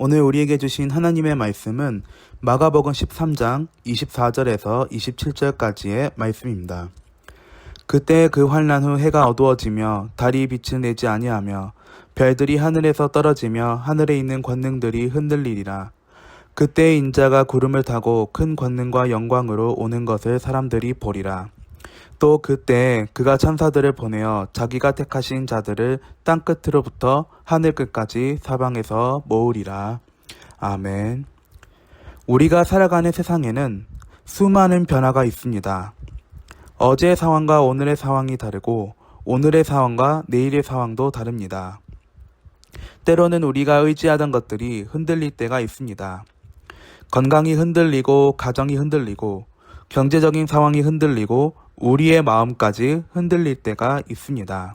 오늘 우리에게 주신 하나님의 말씀은 마가복음 13장 24절에서 27절까지의 말씀입니다. 그때 그 환난 후 해가 어두워지며 달이 빛을 내지 아니하며 별들이 하늘에서 떨어지며 하늘에 있는 권능들이 흔들리리라. 그때 인자가 구름을 타고 큰 권능과 영광으로 오는 것을 사람들이 보리라. 또 그때 그가 천사들을 보내어 자기가 택하신 자들을 땅 끝으로부터 하늘 끝까지 사방에서 모으리라. 아멘. 우리가 살아가는 세상에는 수많은 변화가 있습니다. 어제의 상황과 오늘의 상황이 다르고 오늘의 상황과 내일의 상황도 다릅니다. 때로는 우리가 의지하던 것들이 흔들릴 때가 있습니다. 건강이 흔들리고 가정이 흔들리고 경제적인 상황이 흔들리고 우리의 마음까지 흔들릴 때가 있습니다.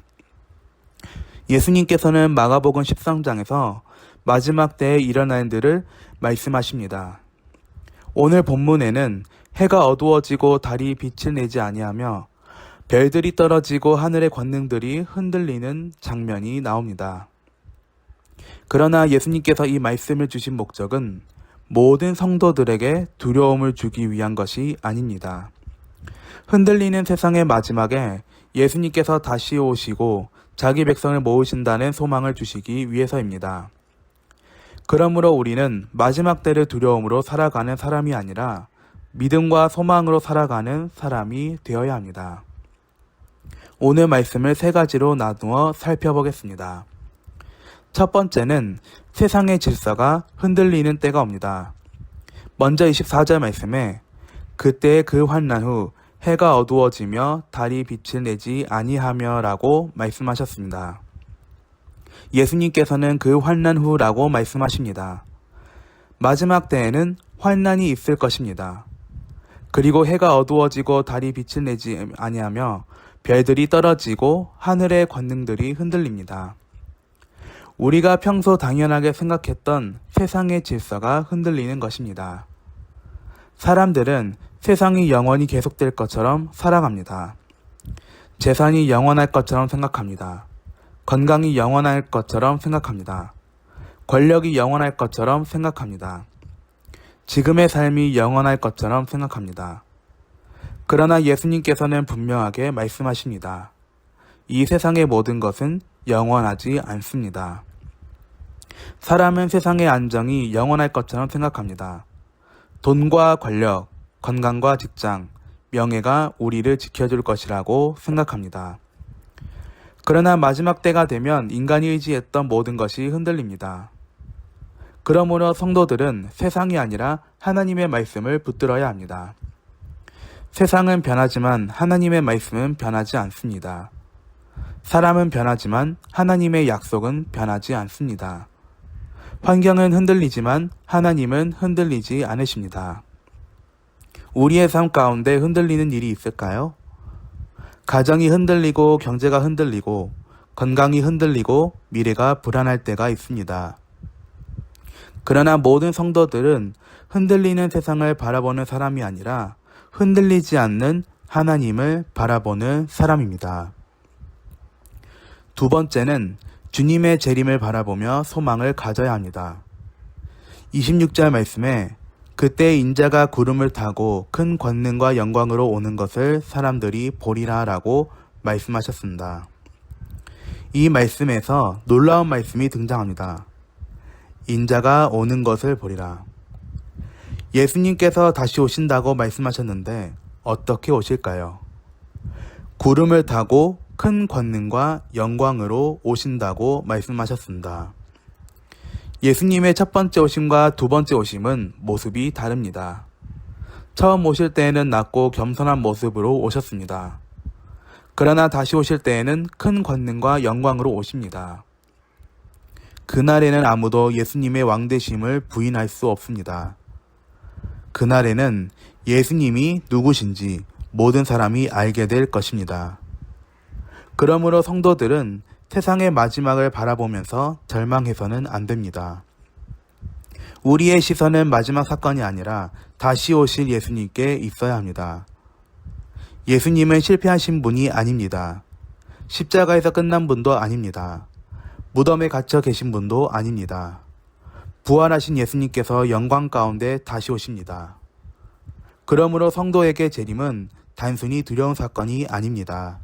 예수님께서는 마가복음 13장에서 마지막 때에 일어날 일들을 말씀하십니다. 오늘 본문에는 해가 어두워지고 달이 빛을 내지 아니하며 별들이 떨어지고 하늘의 권능들이 흔들리는 장면이 나옵니다. 그러나 예수님께서 이 말씀을 주신 목적은 모든 성도들에게 두려움을 주기 위한 것이 아닙니다. 흔들리는 세상의 마지막에 예수님께서 다시 오시고 자기 백성을 모으신다는 소망을 주시기 위해서입니다. 그러므로 우리는 마지막 때를 두려움으로 살아가는 사람이 아니라 믿음과 소망으로 살아가는 사람이 되어야 합니다. 오늘 말씀을 세 가지로 나누어 살펴보겠습니다. 첫 번째는 세상의 질서가 흔들리는 때가 옵니다. 먼저 24절 말씀에 그때 그 환난 후 해가 어두워지며 달이 빛을 내지 아니하며 라고 말씀하셨습니다. 예수님께서는 그 환난 후라고 말씀하십니다. 마지막 때에는 환난이 있을 것입니다. 그리고 해가 어두워지고 달이 빛을 내지 아니하며 별들이 떨어지고 하늘의 권능들이 흔들립니다. 우리가 평소 당연하게 생각했던 세상의 질서가 흔들리는 것입니다. 사람들은 세상이 영원히 계속될 것처럼 살아갑니다. 재산이 영원할 것처럼 생각합니다. 건강이 영원할 것처럼 생각합니다. 권력이 영원할 것처럼 생각합니다. 지금의 삶이 영원할 것처럼 생각합니다. 그러나 예수님께서는 분명하게 말씀하십니다. 이 세상의 모든 것은 영원하지 않습니다. 사람은 세상의 안정이 영원할 것처럼 생각합니다. 돈과 권력, 건강과 직장, 명예가 우리를 지켜줄 것이라고 생각합니다. 그러나 마지막 때가 되면 인간이 의지했던 모든 것이 흔들립니다. 그러므로 성도들은 세상이 아니라 하나님의 말씀을 붙들어야 합니다. 세상은 변하지만 하나님의 말씀은 변하지 않습니다. 사람은 변하지만 하나님의 약속은 변하지 않습니다. 환경은 흔들리지만 하나님은 흔들리지 않으십니다. 우리의 삶 가운데 흔들리는 일이 있을까요? 가정이 흔들리고 경제가 흔들리고 건강이 흔들리고 미래가 불안할 때가 있습니다. 그러나 모든 성도들은 흔들리는 세상을 바라보는 사람이 아니라 흔들리지 않는 하나님을 바라보는 사람입니다. 두 번째는 주님의 재림을 바라보며 소망을 가져야 합니다. 26절 말씀에 그때 인자가 구름을 타고 큰 권능과 영광으로 오는 것을 사람들이 보리라 라고 말씀하셨습니다. 이 말씀에서 놀라운 말씀이 등장합니다. 인자가 오는 것을 보리라. 예수님께서 다시 오신다고 말씀하셨는데 어떻게 오실까요? 구름을 타고 큰 권능과 영광으로 오신다고 말씀하셨습니다. 예수님의 첫 번째 오심과 두 번째 오심은 모습이 다릅니다. 처음 오실 때에는 낮고 겸손한 모습으로 오셨습니다. 그러나 다시 오실 때에는 큰 권능과 영광으로 오십니다. 그날에는 아무도 예수님의 왕되심을 부인할 수 없습니다. 그날에는 예수님이 누구신지 모든 사람이 알게 될 것입니다. 그러므로 성도들은 세상의 마지막을 바라보면서 절망해서는 안 됩니다. 우리의 시선은 마지막 사건이 아니라 다시 오실 예수님께 있어야 합니다. 예수님은 실패하신 분이 아닙니다. 십자가에서 끝난 분도 아닙니다. 무덤에 갇혀 계신 분도 아닙니다. 부활하신 예수님께서 영광 가운데 다시 오십니다. 그러므로 성도에게 재림은 단순히 두려운 사건이 아닙니다.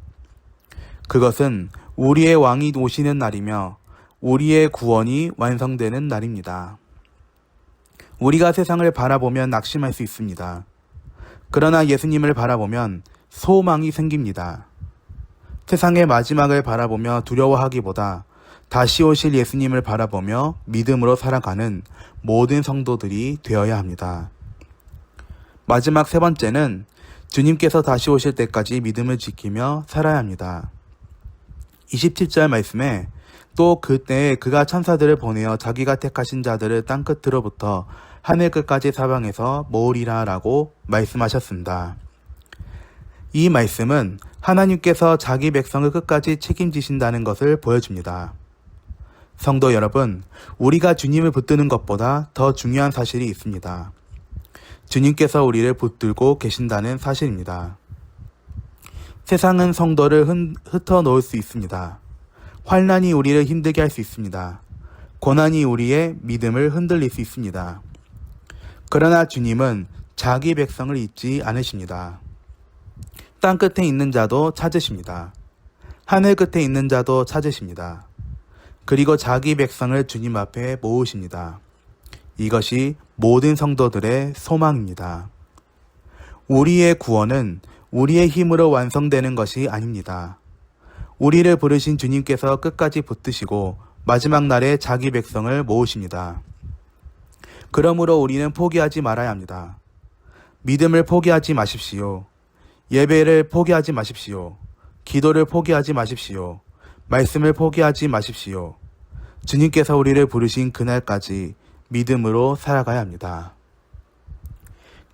그것은 우리의 왕이 오시는 날이며 우리의 구원이 완성되는 날입니다. 우리가 세상을 바라보면 낙심할 수 있습니다. 그러나 예수님을 바라보면 소망이 생깁니다. 세상의 마지막을 바라보며 두려워하기보다 다시 오실 예수님을 바라보며 믿음으로 살아가는 모든 성도들이 되어야 합니다. 마지막 세 번째는 주님께서 다시 오실 때까지 믿음을 지키며 살아야 합니다. 27절 말씀에 또 그때 그가 천사들을 보내어 자기가 택하신 자들을 땅끝으로부터 하늘 끝까지 사방에서 모으리라 라고 말씀하셨습니다. 이 말씀은 하나님께서 자기 백성을 끝까지 책임지신다는 것을 보여줍니다. 성도 여러분, 우리가 주님을 붙드는 것보다 더 중요한 사실이 있습니다. 주님께서 우리를 붙들고 계신다는 사실입니다. 세상은 성도를 흩어놓을 수 있습니다. 환난이 우리를 힘들게 할 수 있습니다. 고난이 우리의 믿음을 흔들릴 수 있습니다. 그러나 주님은 자기 백성을 잊지 않으십니다. 땅 끝에 있는 자도 찾으십니다. 하늘 끝에 있는 자도 찾으십니다. 그리고 자기 백성을 주님 앞에 모으십니다. 이것이 모든 성도들의 소망입니다. 우리의 구원은 우리의 힘으로 완성되는 것이 아닙니다. 우리를 부르신 주님께서 끝까지 붙드시고 마지막 날에 자기 백성을 모으십니다. 그러므로 우리는 포기하지 말아야 합니다. 믿음을 포기하지 마십시오. 예배를 포기하지 마십시오. 기도를 포기하지 마십시오. 말씀을 포기하지 마십시오. 주님께서 우리를 부르신 그날까지 믿음으로 살아가야 합니다.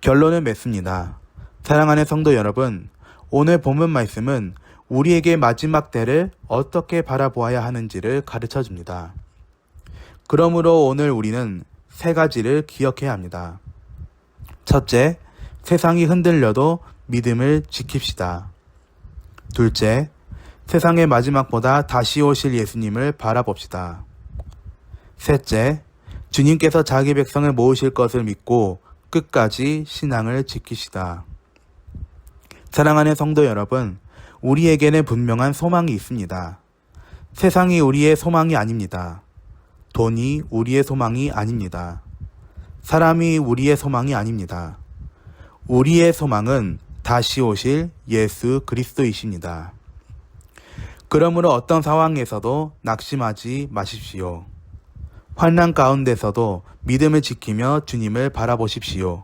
결론은 맺습니다. 사랑하는 성도 여러분, 오늘 본문 말씀은 우리에게 마지막 때를 어떻게 바라보아야 하는지를 가르쳐 줍니다. 그러므로 오늘 우리는 세 가지를 기억해야 합니다. 첫째, 세상이 흔들려도 믿음을 지킵시다. 둘째, 세상의 마지막보다 다시 오실 예수님을 바라봅시다. 셋째, 주님께서 자기 백성을 모으실 것을 믿고 끝까지 신앙을 지키시다. 사랑하는 성도 여러분, 우리에게는 분명한 소망이 있습니다. 세상이 우리의 소망이 아닙니다. 돈이 우리의 소망이 아닙니다. 사람이 우리의 소망이 아닙니다. 우리의 소망은 다시 오실 예수 그리스도이십니다. 그러므로 어떤 상황에서도 낙심하지 마십시오. 환난 가운데서도 믿음을 지키며 주님을 바라보십시오.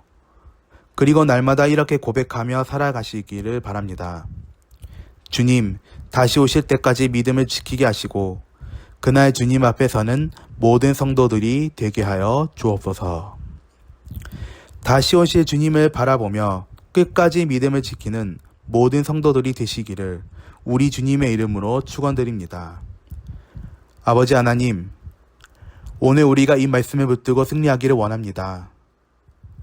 그리고 날마다 이렇게 고백하며 살아가시기를 바랍니다. 주님, 다시 오실 때까지 믿음을 지키게 하시고 그날 주님 앞에 서는 모든 성도들이 되게 하여 주옵소서. 다시 오실 주님을 바라보며 끝까지 믿음을 지키는 모든 성도들이 되시기를 우리 주님의 이름으로 축원드립니다. 아버지 하나님, 오늘 우리가 이 말씀을 붙들고 승리하기를 원합니다.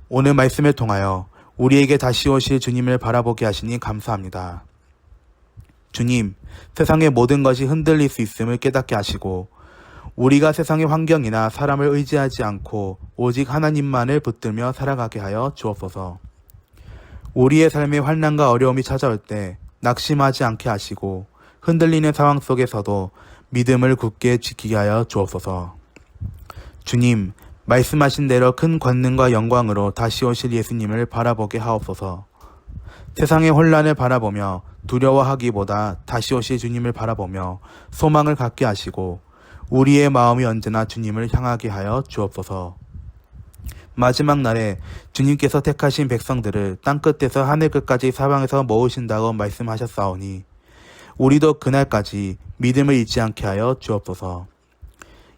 오늘 말씀을 통하여 우리에게 다시 오실 주님을 바라보게 하시니 감사합니다. 주님, 세상의 모든 것이 흔들릴 수 있음을 깨닫게 하시고 우리가 세상의 환경이나 사람을 의지하지 않고 오직 하나님만을 붙들며 살아가게 하여 주옵소서. 우리의 삶에 환난과 어려움이 찾아올 때 낙심하지 않게 하시고 흔들리는 상황 속에서도 믿음을 굳게 지키게 하여 주옵소서. 주님, 말씀하신 대로 큰 권능과 영광으로 다시 오실 예수님을 바라보게 하옵소서. 세상의 혼란을 바라보며 두려워하기보다 다시 오실 주님을 바라보며 소망을 갖게 하시고 우리의 마음이 언제나 주님을 향하게 하여 주옵소서. 마지막 날에 주님께서 택하신 백성들을 땅끝에서 하늘끝까지 사방에서 모으신다고 말씀하셨사오니 우리도 그날까지 믿음을 잊지 않게 하여 주옵소서.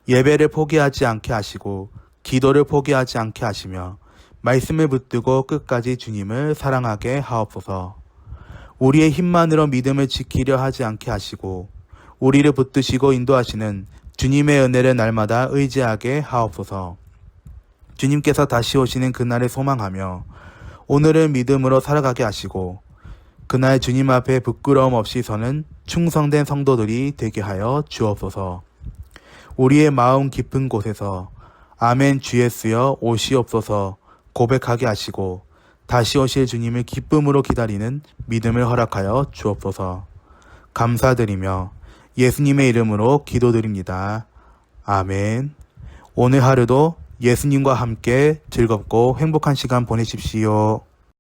예배를 포기하지 않게 하시고 기도를 포기하지 않게 하시며 말씀을 붙들고 끝까지 주님을 사랑하게 하옵소서. 우리의 힘만으로 믿음을 지키려 하지 않게 하시고 우리를 붙드시고 인도하시는 주님의 은혜를 날마다 의지하게 하옵소서. 주님께서 다시 오시는 그날을 소망하며 오늘은 믿음으로 살아가게 하시고 그날 주님 앞에 부끄러움 없이 서는 충성된 성도들이 되게 하여 주옵소서. 우리의 마음 깊은 곳에서 아멘 주 예수여 오시옵소서 고백하게 하시고 다시 오실 주님을 기쁨으로 기다리는 믿음을 허락하여 주옵소서. 감사드리며 예수님의 이름으로 기도드립니다. 아멘. 오늘 하루도 예수님과 함께 즐겁고 행복한 시간 보내십시오.